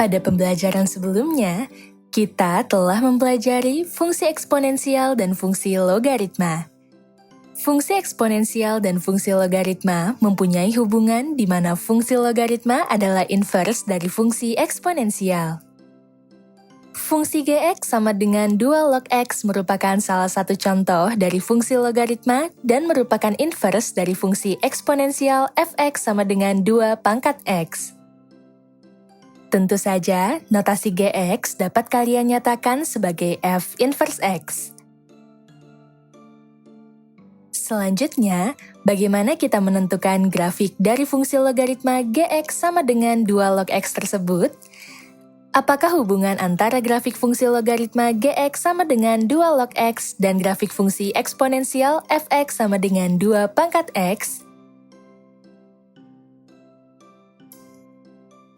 Pada pembelajaran sebelumnya, kita telah mempelajari fungsi eksponensial dan fungsi logaritma. Fungsi eksponensial dan fungsi logaritma mempunyai hubungan di mana fungsi logaritma adalah inverse dari fungsi eksponensial. Fungsi gx sama dengan 2 log x merupakan salah satu contoh dari fungsi logaritma dan merupakan inverse dari fungsi eksponensial fx sama dengan 2 pangkat x. Tentu saja, notasi gx dapat kalian nyatakan sebagai f inverse x. Selanjutnya, bagaimana kita menentukan grafik dari fungsi logaritma gx sama dengan 2 log x tersebut? Apakah hubungan antara grafik fungsi logaritma gx sama dengan 2 log x dan grafik fungsi eksponensial fx sama dengan 2 pangkat x?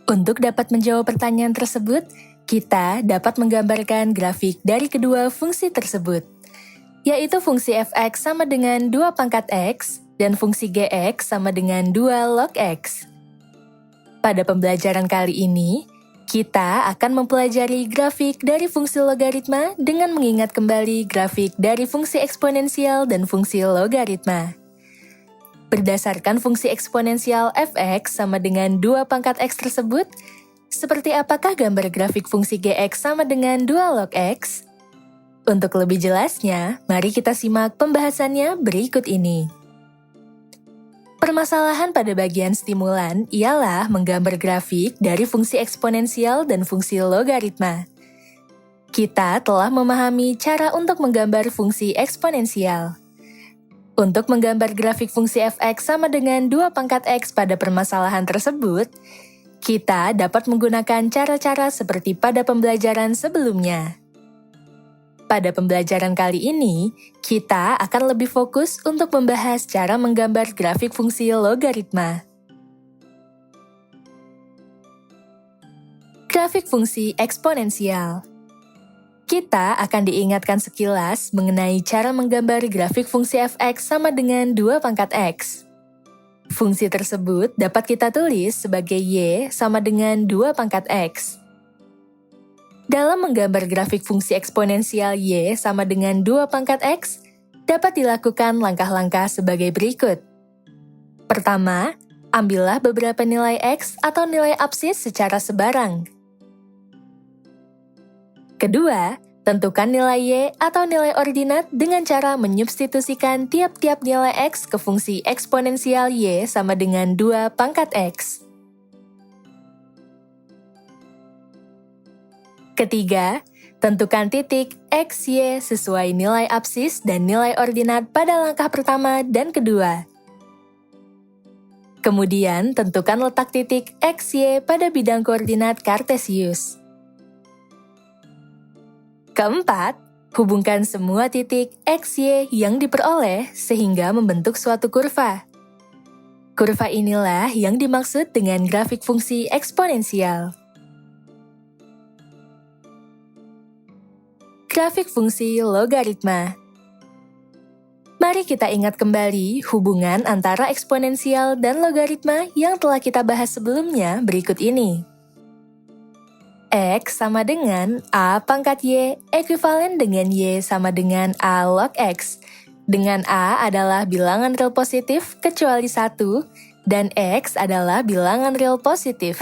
Untuk dapat menjawab pertanyaan tersebut, kita dapat menggambarkan grafik dari kedua fungsi tersebut, yaitu fungsi fx sama dengan 2 pangkat x dan fungsi gx sama dengan 2 log x. Pada pembelajaran kali ini, kita akan mempelajari grafik dari fungsi logaritma dengan mengingat kembali grafik dari fungsi eksponensial dan fungsi logaritma. Berdasarkan fungsi eksponensial fx sama dengan 2 pangkat x tersebut, seperti apakah gambar grafik fungsi gx sama dengan 2 log x? Untuk lebih jelasnya, mari kita simak pembahasannya berikut ini. Permasalahan pada bagian stimulan ialah menggambar grafik dari fungsi eksponensial dan fungsi logaritma. Kita telah memahami cara untuk menggambar fungsi eksponensial. Untuk menggambar grafik fungsi fx sama dengan 2 pangkat x pada permasalahan tersebut, kita dapat menggunakan cara-cara seperti pada pembelajaran sebelumnya. Pada pembelajaran kali ini, kita akan lebih fokus untuk membahas cara menggambar grafik fungsi logaritma. Grafik fungsi eksponensial. Kita akan diingatkan sekilas mengenai cara menggambar grafik fungsi fx sama dengan 2 pangkat x. Fungsi tersebut dapat kita tulis sebagai y sama dengan 2 pangkat x. Dalam menggambar grafik fungsi eksponensial y sama dengan 2 pangkat x, dapat dilakukan langkah-langkah sebagai berikut. Pertama, ambillah beberapa nilai x atau nilai absis secara sebarang. Kedua, tentukan nilai y atau nilai ordinat dengan cara menyubstitusikan tiap-tiap nilai x ke fungsi eksponensial y sama dengan 2 pangkat x. Ketiga, tentukan titik x, y sesuai nilai absis dan nilai ordinat pada langkah pertama dan kedua. Kemudian, tentukan letak titik x, y pada bidang koordinat Kartesius. Keempat, hubungkan semua titik x, y yang diperoleh sehingga membentuk suatu kurva. Kurva inilah yang dimaksud dengan grafik fungsi eksponensial. Grafik fungsi logaritma. Mari kita ingat kembali hubungan antara eksponensial dan logaritma yang telah kita bahas sebelumnya berikut ini. X sama dengan A pangkat Y ekuivalen dengan Y sama dengan A log X. Dengan A adalah bilangan real positif kecuali 1, dan X adalah bilangan real positif.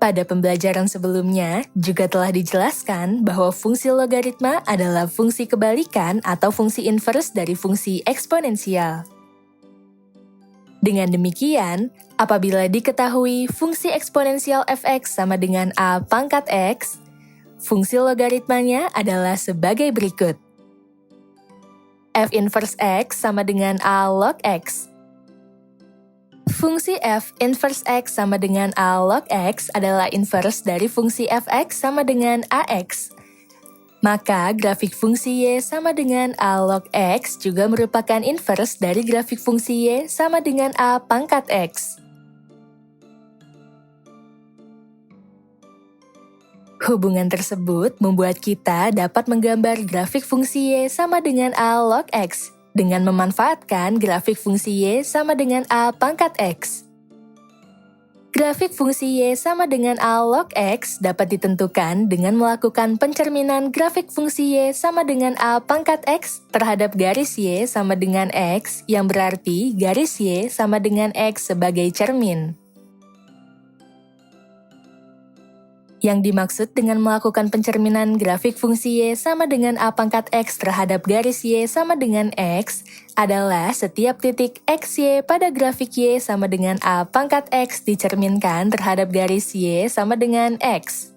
Pada pembelajaran sebelumnya, juga telah dijelaskan bahwa fungsi logaritma adalah fungsi kebalikan atau fungsi inverse dari fungsi eksponensial. Dengan demikian, apabila diketahui fungsi eksponensial fx sama dengan a pangkat x, fungsi logaritmanya adalah sebagai berikut. F inverse x sama dengan a log x. Fungsi f inverse x sama dengan a log x adalah inverse dari fungsi fx sama dengan ax. Maka grafik fungsi y sama dengan a log x juga merupakan inverse dari grafik fungsi y sama dengan a pangkat x. Hubungan tersebut membuat kita dapat menggambar grafik fungsi y sama dengan a log x dengan memanfaatkan grafik fungsi y sama dengan a pangkat x. Grafik fungsi Y sama dengan A log X dapat ditentukan dengan melakukan pencerminan grafik fungsi Y sama dengan A pangkat X terhadap garis Y sama dengan X, yang berarti garis Y sama dengan X sebagai cermin. Yang dimaksud dengan melakukan pencerminan grafik fungsi Y sama dengan A pangkat X terhadap garis Y sama dengan X adalah setiap titik XY pada grafik Y sama dengan A pangkat X dicerminkan terhadap garis Y sama dengan X.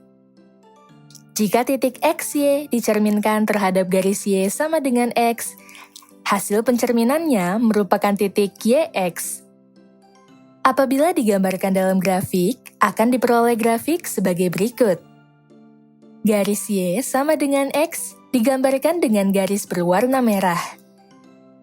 Jika titik XY dicerminkan terhadap garis Y sama dengan X, hasil pencerminannya merupakan titik YX. Apabila digambarkan dalam grafik, akan diperoleh grafik sebagai berikut. Garis Y sama dengan X digambarkan dengan garis berwarna merah.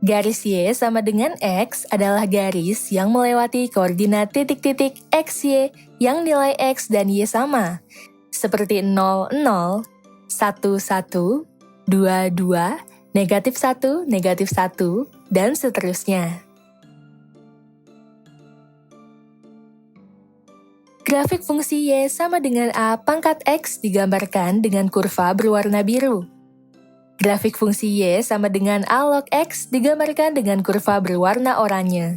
Garis Y sama dengan X adalah garis yang melewati koordinat titik-titik XY yang nilai X dan Y sama, seperti 0, 0, 1, 1, 2, 2, negatif 1, negatif 1, dan seterusnya. Grafik fungsi Y sama dengan A pangkat X digambarkan dengan kurva berwarna biru. Grafik fungsi Y sama dengan A log X digambarkan dengan kurva berwarna oranye.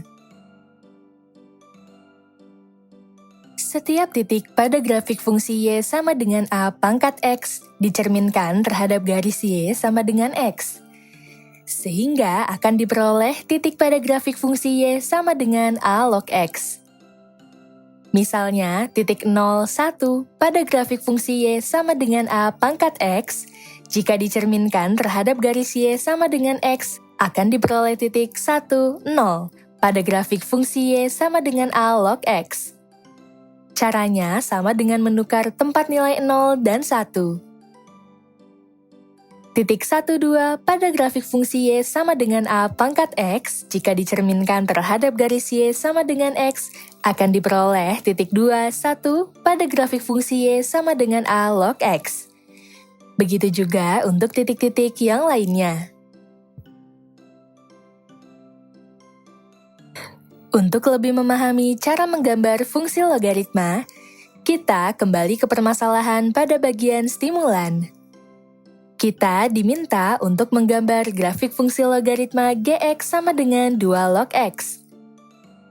Setiap titik pada grafik fungsi Y sama dengan A pangkat X dicerminkan terhadap garis Y sama dengan X. Sehingga akan diperoleh titik pada grafik fungsi Y sama dengan A log X. Misalnya, titik 0, 1 pada grafik fungsi Y sama dengan A pangkat X, jika dicerminkan terhadap garis Y sama dengan X, akan diperoleh titik 1, 0 pada grafik fungsi Y sama dengan A log X. Caranya sama dengan menukar tempat nilai 0 dan 1. Titik 1, 2 pada grafik fungsi Y sama dengan A pangkat X, jika dicerminkan terhadap garis Y sama dengan X, akan diperoleh titik 2, 1 pada grafik fungsi Y sama dengan A log X. Begitu juga untuk titik-titik yang lainnya. Untuk lebih memahami cara menggambar fungsi logaritma, kita kembali ke permasalahan pada bagian stimulan. Kita diminta untuk menggambar grafik fungsi logaritma Gx sama dengan 2 log X.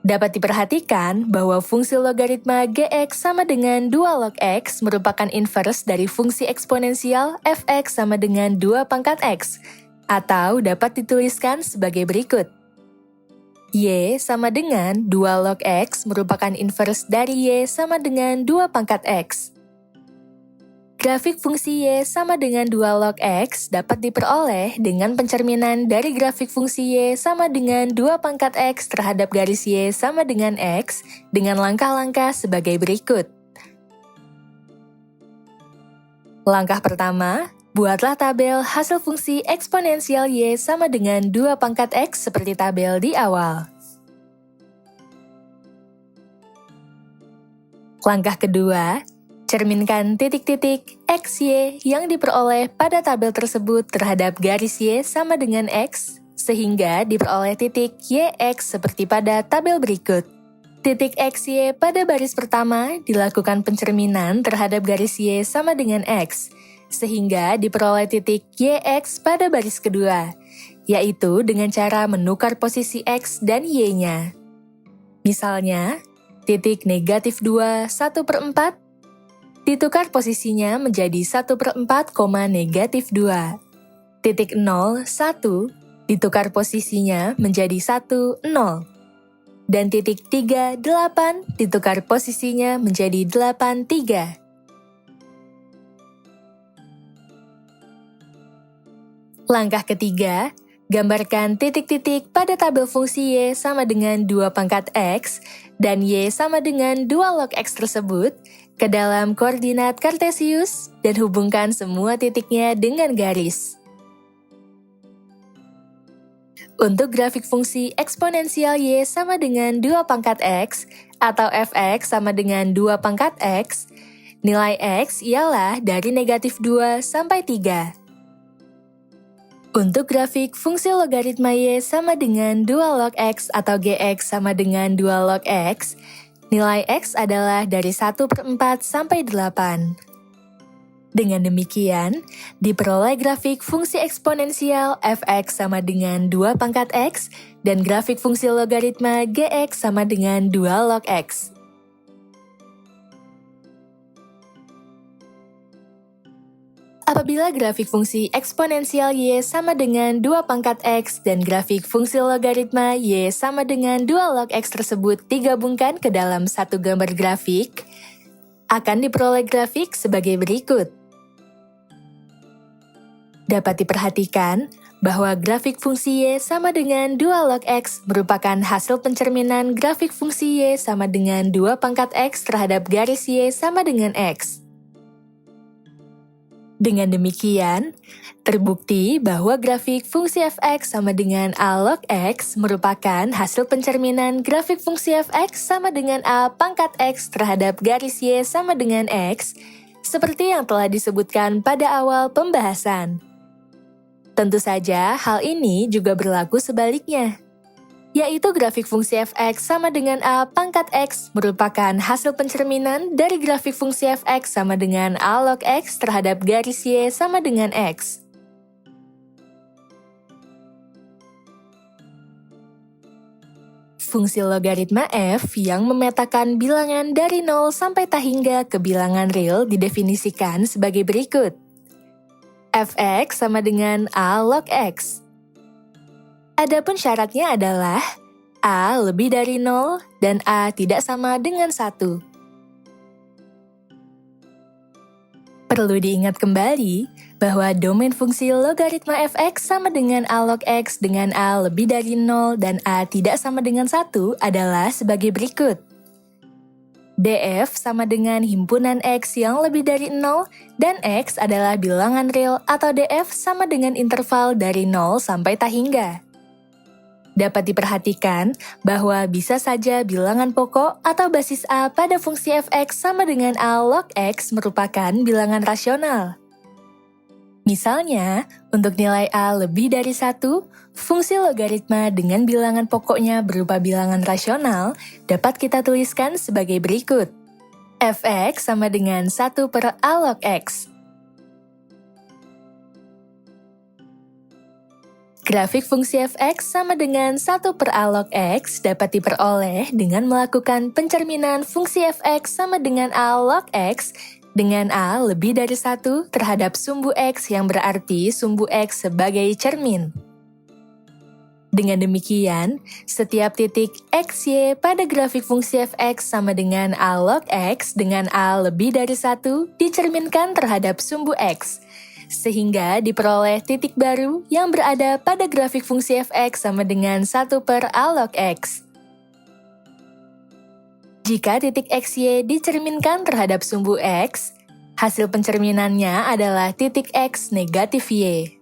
Dapat diperhatikan bahwa fungsi logaritma Gx sama dengan 2 log X merupakan inverse dari fungsi eksponensial fx sama dengan 2 pangkat X, atau dapat dituliskan sebagai berikut. Y sama dengan 2 log X merupakan inverse dari Y sama dengan 2 pangkat X. Grafik fungsi Y sama dengan 2 log X dapat diperoleh dengan pencerminan dari grafik fungsi Y sama dengan 2 pangkat X terhadap garis Y sama dengan X dengan langkah-langkah sebagai berikut. Langkah pertama, buatlah tabel hasil fungsi eksponensial Y sama dengan 2 pangkat X seperti tabel di awal. Langkah kedua, cerminkan titik-titik XY yang diperoleh pada tabel tersebut terhadap garis Y sama dengan X, sehingga diperoleh titik YX seperti pada tabel berikut. Titik XY pada baris pertama dilakukan pencerminan terhadap garis Y sama dengan X, sehingga diperoleh titik YX pada baris kedua, yaitu dengan cara menukar posisi X dan Y-nya. Misalnya, titik negatif 2, 1/4 ditukar posisinya menjadi 1/4, negatif 2. Titik 0, 1 ditukar posisinya menjadi 1, 0. Dan titik 3, 8 ditukar posisinya menjadi 8, 3. Langkah ketiga, gambarkan titik-titik pada tabel fungsi Y sama dengan 2 pangkat X dan Y sama dengan 2 log X tersebut ke dalam koordinat kartesius dan hubungkan semua titiknya dengan garis. Untuk grafik fungsi eksponensial Y sama dengan 2 pangkat X atau fx sama dengan 2 pangkat X, nilai X ialah dari negatif 2 sampai 3. Untuk grafik fungsi logaritma Y sama dengan 2 log X atau Gx sama dengan 2 log X, Nilai X adalah dari 1/4 sampai 8. Dengan demikian, diperoleh grafik fungsi eksponensial f(x) sama dengan 2 pangkat x dan grafik fungsi logaritma gx sama dengan 2 log x. Apabila grafik fungsi eksponensial y sama dengan 2 pangkat x dan grafik fungsi logaritma y sama dengan 2 log x tersebut digabungkan ke dalam satu gambar grafik, akan diperoleh grafik sebagai berikut. Dapat diperhatikan bahwa grafik fungsi y sama dengan 2 log x merupakan hasil pencerminan grafik fungsi y sama dengan 2 pangkat x terhadap garis y sama dengan x. Dengan demikian, terbukti bahwa grafik fungsi f(x) sama dengan a log x merupakan hasil pencerminan grafik fungsi f(x) sama dengan a pangkat x terhadap garis y sama dengan x, seperti yang telah disebutkan pada awal pembahasan. Tentu saja, hal ini juga berlaku sebaliknya, yaitu grafik fungsi f(x) sama dengan a pangkat x merupakan hasil pencerminan dari grafik fungsi f(x) sama dengan a log x terhadap garis y sama dengan x. Fungsi logaritma f yang memetakan bilangan dari 0 sampai tak hingga ke bilangan real didefinisikan sebagai berikut. f(x) sama dengan a log x. Adapun syaratnya adalah a lebih dari 0 dan a tidak sama dengan 1. Perlu diingat kembali bahwa domain fungsi logaritma f(x) sama dengan a log x dengan a lebih dari 0 dan a tidak sama dengan 1 adalah sebagai berikut. df sama dengan himpunan x yang lebih dari 0 dan x adalah bilangan real atau df sama dengan interval dari 0 sampai tak hingga. Dapat diperhatikan bahwa bisa saja bilangan pokok atau basis a pada fungsi f(x) sama dengan a log x merupakan bilangan rasional. Misalnya, untuk nilai a lebih dari 1, fungsi logaritma dengan bilangan pokoknya berupa bilangan rasional dapat kita tuliskan sebagai berikut. f(x) sama dengan 1/a log x. Grafik fungsi f(x) sama dengan 1/a log x dapat diperoleh dengan melakukan pencerminan fungsi f(x) sama dengan a log x dengan a lebih dari 1 terhadap sumbu x yang berarti sumbu x sebagai cermin. Dengan demikian, setiap titik xy pada grafik fungsi f(x) sama dengan a log x dengan a lebih dari 1 dicerminkan terhadap sumbu x, sehingga diperoleh titik baru yang berada pada grafik fungsi f(x) sama dengan 1/a log x. Jika titik xy dicerminkan terhadap sumbu x, hasil pencerminannya adalah titik x negatif y.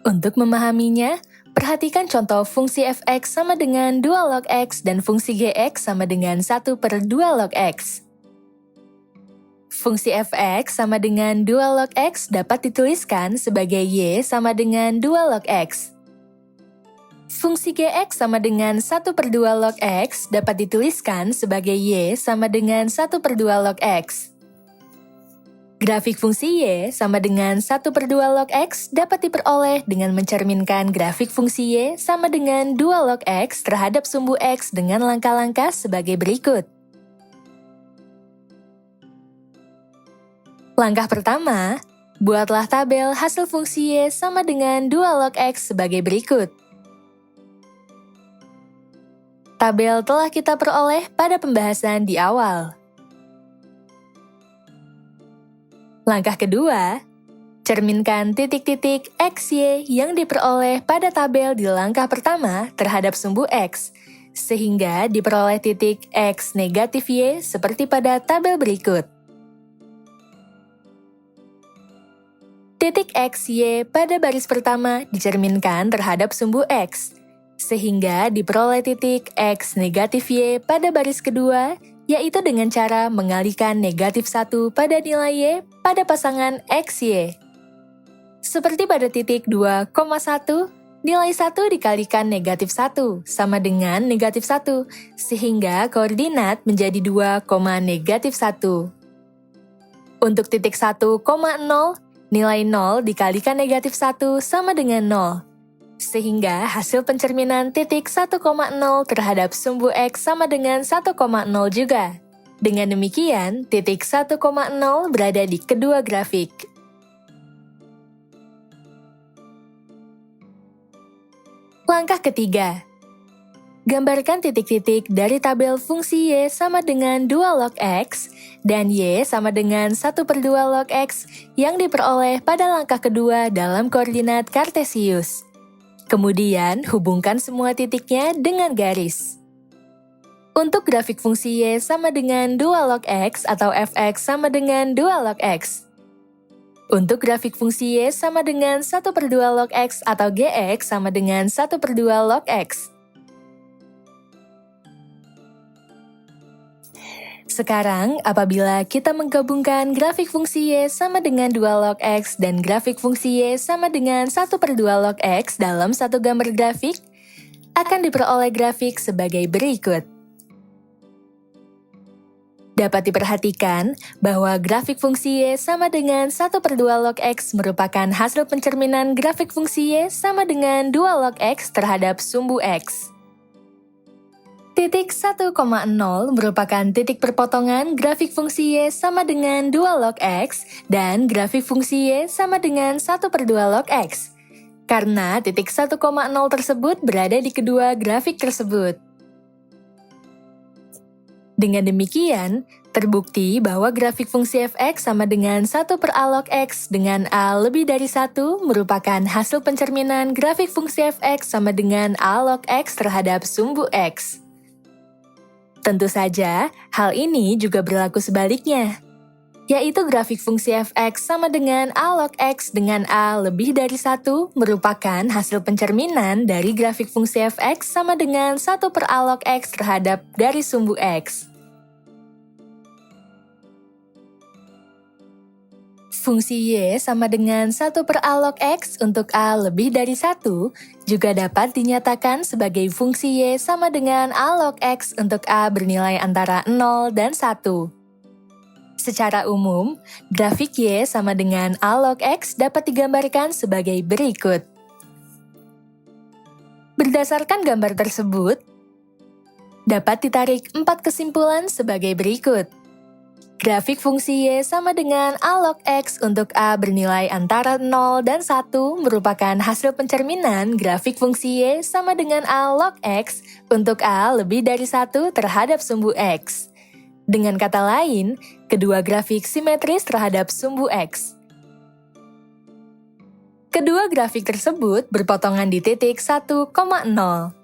Untuk memahaminya, perhatikan contoh fungsi f(x) sama dengan 2 log x dan fungsi gx sama dengan 1/2 log x. Fungsi f(x) sama dengan 2 log x dapat dituliskan sebagai y sama dengan 2 log x. Fungsi gx sama dengan 1/2 log x dapat dituliskan sebagai y sama dengan 1/2 log x. Grafik fungsi y sama dengan 1/2 log x dapat diperoleh dengan mencerminkan grafik fungsi y sama dengan 2 log x terhadap sumbu x dengan langkah-langkah sebagai berikut. Langkah pertama, buatlah tabel hasil fungsi y sama dengan 2 log x sebagai berikut. Tabel telah kita peroleh pada pembahasan di awal. Langkah kedua, cerminkan titik-titik xy yang diperoleh pada tabel di langkah pertama terhadap sumbu x, sehingga diperoleh titik x negatif y seperti pada tabel berikut. Titik xy pada baris pertama dicerminkan terhadap sumbu x, sehingga diperoleh titik x negatif y pada baris kedua, yaitu dengan cara mengalihkan negatif 1 pada nilai y pada pasangan xy. Seperti pada titik 2,1, Nilai 1 dikalikan negatif 1 sama dengan negatif 1, sehingga koordinat menjadi 2, negatif 1. Untuk titik 1,0, nilai 0 dikalikan negatif 1 sama dengan 0. Sehingga hasil pencerminan titik 1,0 terhadap sumbu X sama dengan 1,0 juga. Dengan demikian, titik 1,0 berada di kedua grafik. Langkah ketiga. Gambarkan titik-titik dari tabel fungsi Y sama dengan 2 log X dan Y sama dengan 1/2 log X yang diperoleh pada langkah kedua dalam koordinat Kartesius. Kemudian, hubungkan semua titiknya dengan garis. Untuk grafik fungsi Y sama dengan 2 log X atau fx sama dengan 2 log X. Untuk grafik fungsi Y sama dengan 1/2 log X atau Gx sama dengan 1/2 log X. Sekarang, apabila kita menggabungkan grafik fungsi Y sama dengan 2 log X dan grafik fungsi Y sama dengan 1/2 log X dalam satu gambar grafik, akan diperoleh grafik sebagai berikut. Dapat diperhatikan bahwa grafik fungsi Y sama dengan 1/2 log X merupakan hasil pencerminan grafik fungsi Y sama dengan 2 log X terhadap sumbu X. Titik 1,0 merupakan titik perpotongan grafik fungsi Y sama dengan 2 log X dan grafik fungsi Y sama dengan 1/2 log X. Karena titik 1,0 tersebut berada di kedua grafik tersebut. Dengan demikian, terbukti bahwa grafik fungsi fx sama dengan 1/a log X dengan A lebih dari 1 merupakan hasil pencerminan grafik fungsi fx sama dengan A log X terhadap sumbu X. Tentu saja, hal ini juga berlaku sebaliknya, yaitu grafik fungsi fx sama dengan A log X dengan A lebih dari 1 merupakan hasil pencerminan dari grafik fungsi fx sama dengan 1/a log X terhadap garis sumbu X. Fungsi Y sama dengan 1/a log X untuk A lebih dari 1 juga dapat dinyatakan sebagai fungsi Y sama dengan A log X untuk A bernilai antara 0 dan 1. Secara umum, grafik Y sama dengan A log X dapat digambarkan sebagai berikut. Berdasarkan gambar tersebut, dapat ditarik 4 kesimpulan sebagai berikut. Grafik fungsi Y sama dengan A log X untuk A bernilai antara 0 dan 1 merupakan hasil pencerminan grafik fungsi Y sama dengan A log X untuk A lebih dari 1 terhadap sumbu X. Dengan kata lain, kedua grafik simetris terhadap sumbu X. Kedua grafik tersebut berpotongan di titik 1,0.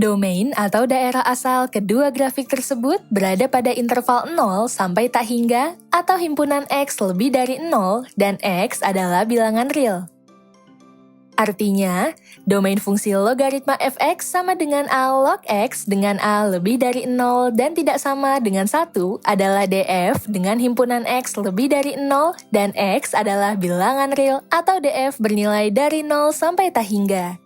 Domain atau daerah asal kedua grafik tersebut berada pada interval 0 sampai tak hingga atau himpunan X lebih dari 0 dan X adalah bilangan real. Artinya, domain fungsi logaritma fx sama dengan A log X dengan A lebih dari 0 dan tidak sama dengan 1 adalah df dengan himpunan X lebih dari 0 dan X adalah bilangan real atau df bernilai dari 0 sampai tak hingga.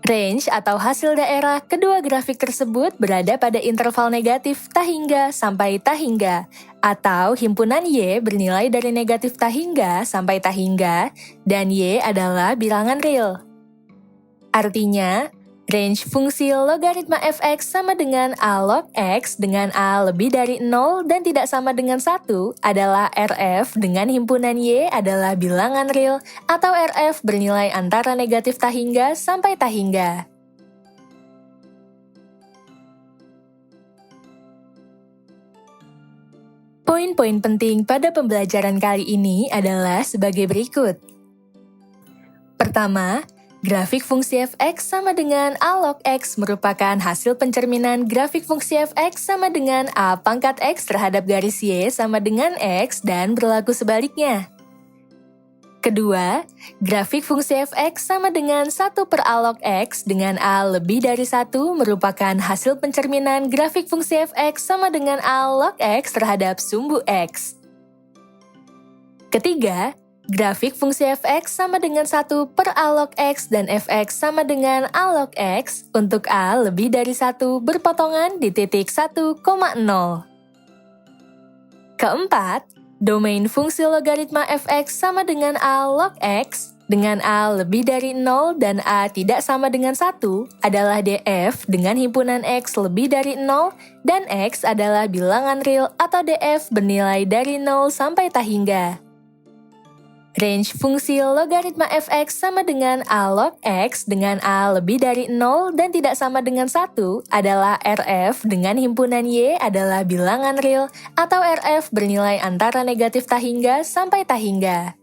Range atau hasil daerah kedua grafik tersebut berada pada interval negatif tak hingga sampai tak hingga, atau himpunan Y bernilai dari negatif tak hingga sampai tak hingga, dan Y adalah bilangan real. Artinya, range fungsi logaritma fx sama dengan A log X dengan A lebih dari 0 dan tidak sama dengan 1 adalah RF dengan himpunan Y adalah bilangan real atau RF bernilai antara negatif tak hingga sampai tak hingga. Poin-poin penting pada pembelajaran kali ini adalah sebagai berikut. Pertama, grafik fungsi fx sama dengan A log X merupakan hasil pencerminan grafik fungsi fx sama dengan A pangkat X terhadap garis Y sama dengan X dan berlaku sebaliknya. Kedua, grafik fungsi fx sama dengan 1/A log X dengan A lebih dari 1 merupakan hasil pencerminan grafik fungsi fx sama dengan A log X terhadap sumbu X. Ketiga, Grafik fungsi fx sama dengan 1 per a log x dan fx sama dengan a log x untuk a lebih dari 1 berpotongan di titik 1,0. Keempat, domain fungsi logaritma fx sama dengan a log x dengan a lebih dari 0 dan a tidak sama dengan 1 adalah df dengan himpunan x lebih dari 0 dan x adalah bilangan real atau df bernilai dari 0 sampai tak hingga. Range fungsi logaritma fx sama dengan a log x dengan a lebih dari 0 dan tidak sama dengan 1 adalah rf dengan himpunan y adalah bilangan real atau rf bernilai antara negatif tak hingga sampai tak hingga.